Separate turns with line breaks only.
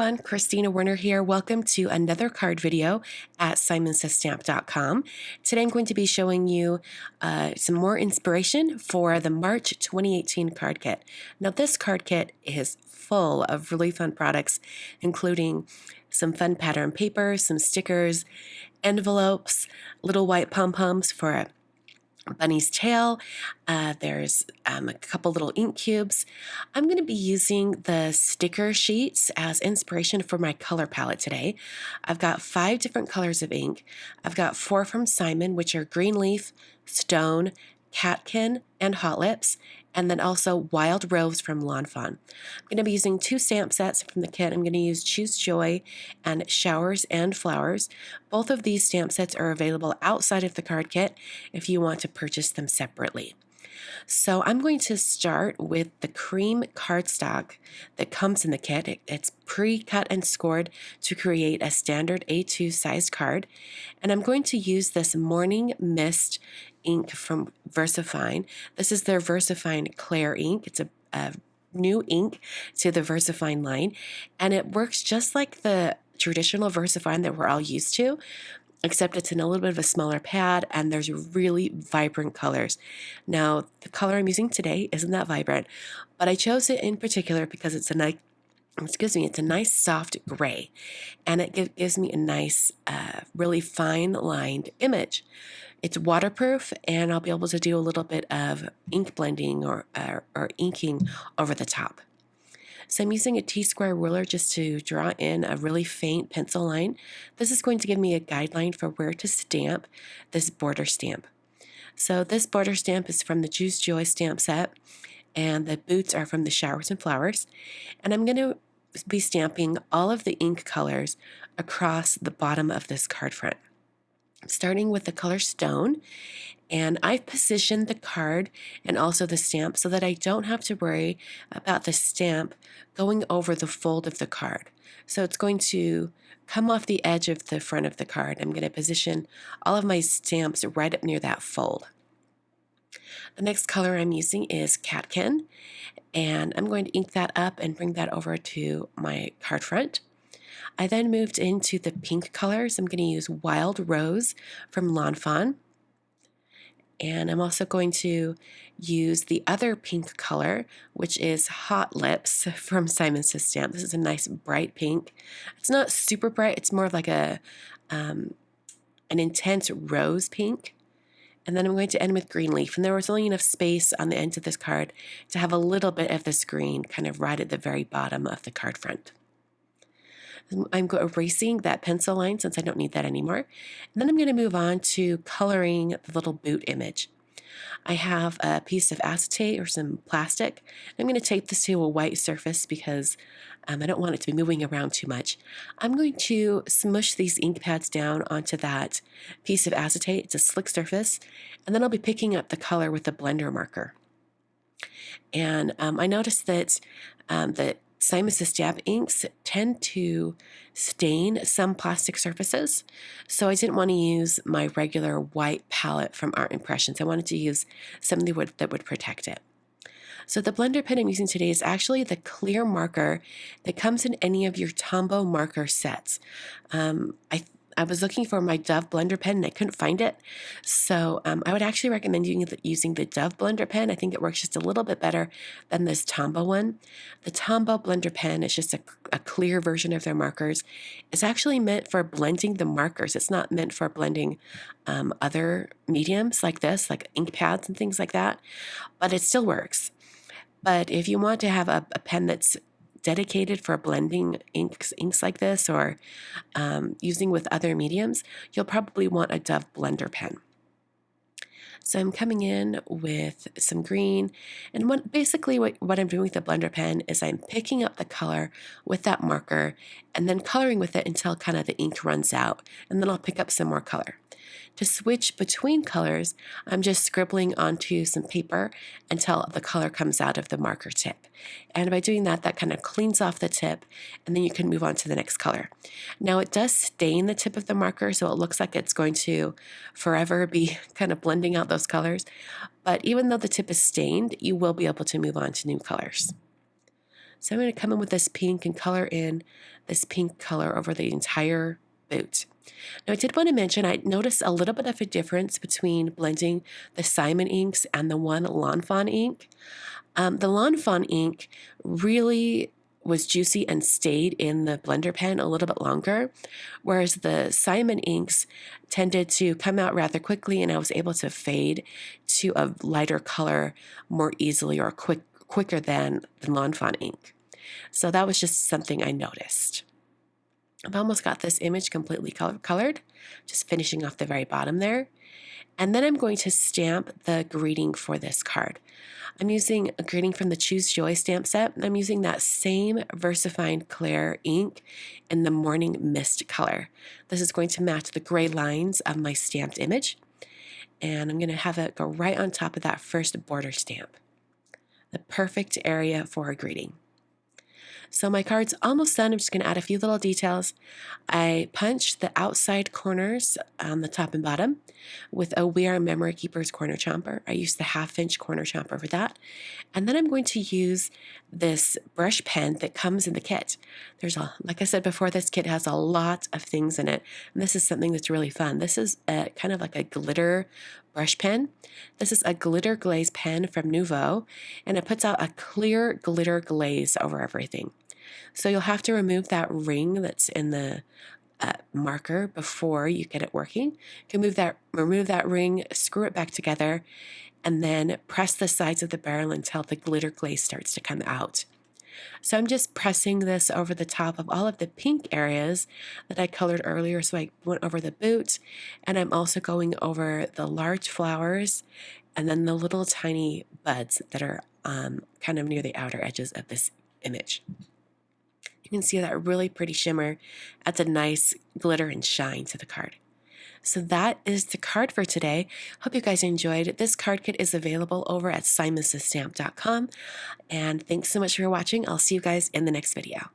everyone, Kristina Werner here. Welcome to another card video at simonsastamp.com. Today I'm going to be showing you some more inspiration for the March 2018 card kit. Now this card kit is full of really fun products, including some fun pattern paper, some stickers, envelopes, little white pom-poms for a bunny's tail. There's a couple little ink cubes. I'm going to be using the sticker sheets as inspiration for my color palette today. I've got 5 different colors of ink. I've got 4 from Simon, which are Green Leaf, Stone, Catkin, and Hot Lips, and then also Wild Rose from Fawn. I'm going to be using 2 stamp sets from the kit. I'm going to use Choose Joy and Showers and Flowers. Both of these stamp sets are available outside of the card kit if you want to purchase them separately. So I'm going to start with the cream cardstock that comes in the kit. It's pre-cut and scored to create a standard A2 sized card. And I'm going to use this Morning Mist ink from VersaFine. This is their VersaFine Clair ink. It's a new ink to the VersaFine line, and it works just like the traditional VersaFine that we're all used to, except it's in a little bit of a smaller pad and there's really vibrant colors. Now, the color I'm using today isn't that vibrant, but I chose it in particular because it's a nice soft gray, and it gives me a nice, really fine lined image. It's waterproof, and I'll be able to do a little bit of ink blending or inking over the top. So I'm using a T-square ruler just to draw in a really faint pencil line. This is going to give me a guideline for where to stamp this border stamp. So this border stamp is from the Choose Joy stamp set, and the boots are from the Showers and Flowers. And I'm going to be stamping all of the ink colors across the bottom of this card front, starting with the color Stone. And I've positioned the card and also the stamp so that I don't have to worry about the stamp going over the fold of the card. So it's going to come off the edge of the front of the card. I'm going to position all of my stamps right up near that fold. The next color I'm using is Catkin, and I'm going to ink that up and bring that over to my card front. I then moved into the pink colors. I'm going to use Wild Rose from Fawn. And I'm also going to use the other pink color, which is Hot Lips from Simon Says Stamp. This is a nice bright pink. It's not super bright. It's more of like an intense rose pink. And then I'm going to end with Green Leaf. And there was only enough space on the end of this card to have a little bit of this green kind of right at the very bottom of the card front. I'm erasing that pencil line since I don't need that anymore. And then I'm going to move on to coloring the little boot image. I have a piece of acetate or some plastic. I'm going to tape this to a white surface because I don't want it to be moving around too much. I'm going to smush these ink pads down onto that piece of acetate. It's a slick surface. And then I'll be picking up the color with a blender marker. And I noticed that the Simon Says Stamp inks tend to stain some plastic surfaces, so I didn't want to use my regular white palette from Art Impressions. I wanted to use something that would protect it. So the blender pen I'm using today is actually the clear marker that comes in any of your Tombow marker sets. I was looking for my Dove blender pen and I couldn't find it. So I would actually recommend using the Dove blender pen. I think it works just a little bit better than this Tombow one. The Tombow blender pen is just a clear version of their markers. It's actually meant for blending the markers. It's not meant for blending other mediums like this, like ink pads and things like that, but it still works. But if you want to have a pen that's dedicated for blending inks like this or using with other mediums, you'll probably want a Dove blender pen. So I'm coming in with some green, and what I'm doing with the blender pen is I'm picking up the color with that marker and then coloring with it until kind of the ink runs out, and then I'll pick up some more color. To switch between colors, I'm just scribbling onto some paper until the color comes out of the marker tip. And by doing that, that kind of cleans off the tip, and then you can move on to the next color. Now it does stain the tip of the marker, so it looks like it's going to forever be kind of blending out those colors. But even though the tip is stained, you will be able to move on to new colors. So I'm going to come in with this pink and color in this pink color over the entire boot. Now I did want to mention I noticed a little bit of a difference between blending the Simon inks and the one Lawn Fawn ink. The Lawn Fawn ink really was juicy and stayed in the blender pen a little bit longer, whereas the Simon inks tended to come out rather quickly, and I was able to fade to a lighter color more easily or quicker than the Lawn Fawn ink. So that was just something I noticed. I've almost got this image completely colored, just finishing off the very bottom there. And then I'm going to stamp the greeting for this card. I'm using a greeting from the Choose Joy stamp set, and I'm using that same VersaFine Clair ink in the Morning Mist color. This is going to match the gray lines of my stamped image, and I'm going to have it go right on top of that first border stamp. The perfect area for a greeting. So my card's almost done. I'm just going to add a few little details. I punched the outside corners on the top and bottom with a We Are Memory Keepers corner chomper. I used the 1/2 inch corner chomper for that. And then I'm going to use this brush pen that comes in the kit. Like I said before, this kit has a lot of things in it. And this is something that's really fun. This is kind of like a glitter brush pen. This is a glitter glaze pen from Nuvo, and it puts out a clear glitter glaze over everything. So you'll have to remove that ring that's in the marker before you get it working. You can remove that ring, screw it back together, and then press the sides of the barrel until the glitter glaze starts to come out. So I'm just pressing this over the top of all of the pink areas that I colored earlier. So I went over the boot, and I'm also going over the large flowers and then the little tiny buds that are kind of near the outer edges of this image. You can see that really pretty shimmer adds a nice glitter and shine to the card. So that is the card for today. Hope you guys enjoyed. This card kit is available over at simonsystamp.com. And thanks so much for watching. I'll see you guys in the next video.